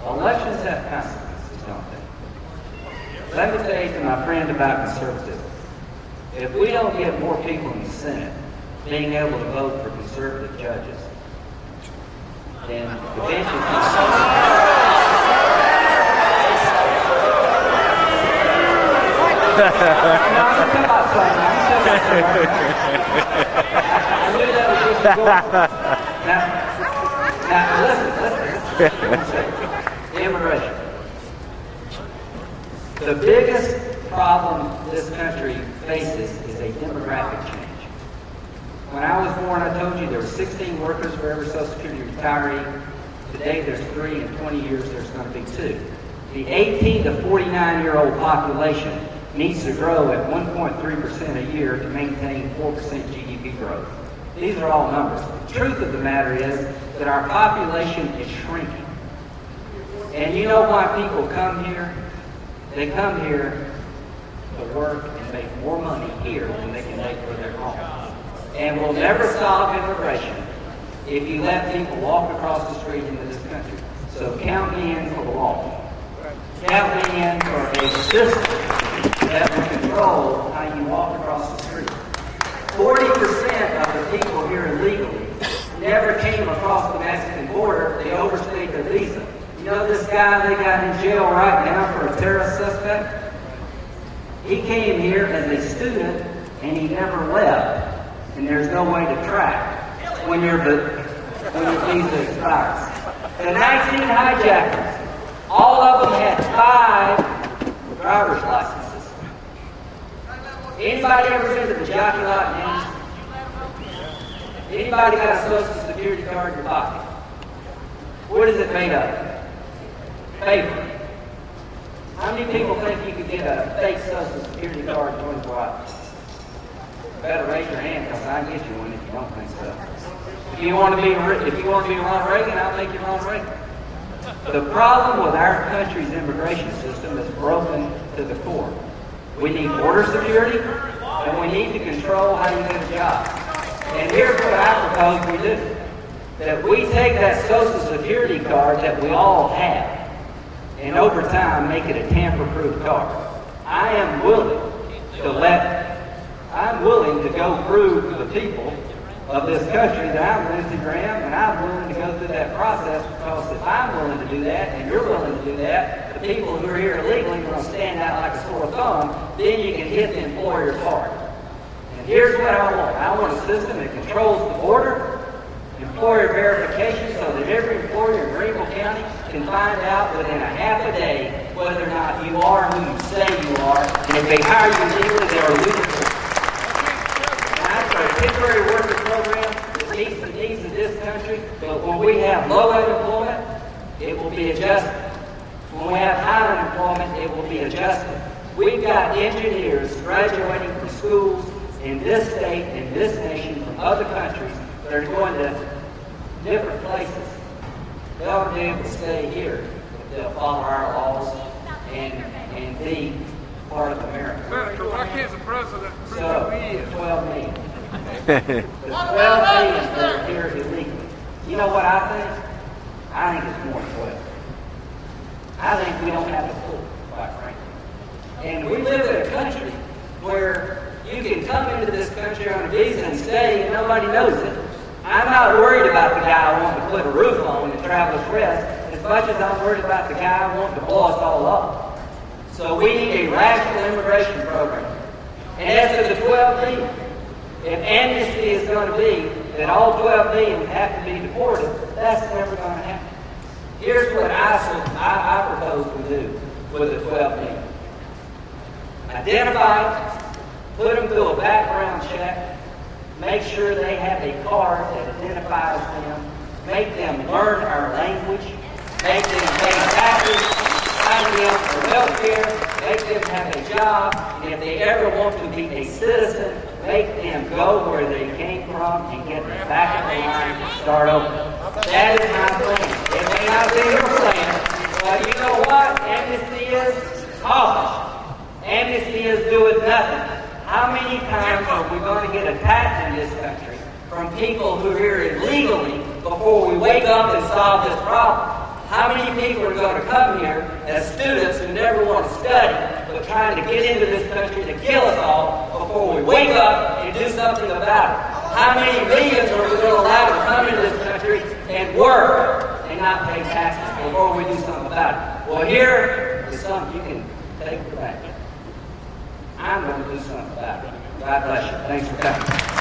Elections have consequences, don't they? Let me tell you to my friend about conservatism. If we don't get more people in the Senate being able to vote for conservative judges, then eventually... Now, listen. Immigration. The biggest problem this country faces is a demographic change. When I was born, I told you there were 16 workers for every Social Security retiree. Today, there's 3. In 20 years, there's going to be 2. The 18 to 49-year-old population needs to grow at 1.3% a year to maintain 4% GDP growth. These are all numbers. The truth of the matter is that our population is shrinking. And you know why people come here? They come here to work and make more money here than they can make for their home. And we'll never solve immigration if you let people walk across the street into this country. So count me in for the law. Count me in for a system that will control how you walk across the street. 40% of the people here illegally never came across the Mexican border. They overstayed their visa. You know this guy they got in jail right now for a terrorist suspect? He came here as a student and he never left. And there's no way to track when your visa expires. The 19 hijackers, all of them had 5 driver's licenses. Anybody ever been to the jockey lot in Anderson? Anybody got a Social Security card in your pocket? What is it made of? Paper. How many people think you could get a fake Social Security card in 24 hours? Better raise your hand because I can get you one if you don't think so. If you want to be Ronald Reagan, I'll make you Ronald Reagan. The problem with our country's immigration system is broken to the core. We need border security, and we need to control how you get a job. And here's what I propose we do. That we take that Social Security card that we all have, and over time make it a tamper-proof card. I'm willing to go prove to the people of this country that I'm Lindsey Graham, and I'm willing to go through that process, because if I'm willing to do that and you're willing to do that, the people who are here illegally are going to stand out like a sore thumb. Then you can hit the employer's hard. And here's what I want. I want a system that controls the border, employer verification, so that every employer in Greenville County can find out within a half a day whether or not you are who you say you are, and if they hire you legally, they are legal. A temporary worker program that meets the needs of this country, but when we have low unemployment, it will be adjusted. When we have high unemployment, it will be adjusted. We've got engineers graduating from schools in this state, in this nation, from other countries that are going to different places. They'll be able to stay here. They'll follow our laws and be part of America. Senator, why can't the president prove So, who he is? 12 million. The 12 million that are here illegally. You know what I think? I think it's more than 12. I think we don't have a clue, quite frankly. And we live in a country where you can come into this country on a visa and stay and nobody knows it. I'm not worried about the guy wanting to put a roof on and traveler's rest as much as I'm worried about the guy wanting to blow us all up. So we need a rational immigration program. And as to the 12 million, if amnesty is going to be that all 12 million have to be deported, that's never going to happen. Here's what I propose we do with the 12 million. Identify them, put them through a background check, make sure they have a card that identifies them, make them learn our language, make them pay taxes, find them for health care, make them have a job, and if they ever want to be a citizen, make them go where they came from and get back in the line and start over. That is my plan. It may not be your plan, but you know what amnesty is? College. Amnesty is doing nothing. How many times are we going to get attacked in this country from people who are here illegally before we wake up and solve this problem? How many people are going to come here as students who never want to study, but trying to get into this country to kill us all before we wake up and do something about it? How many millions are we going to allow to come into this country and work and not pay taxes before we do something about it? Well, here is something you can take back. I'm going to do something about it. God bless you. Thanks for coming.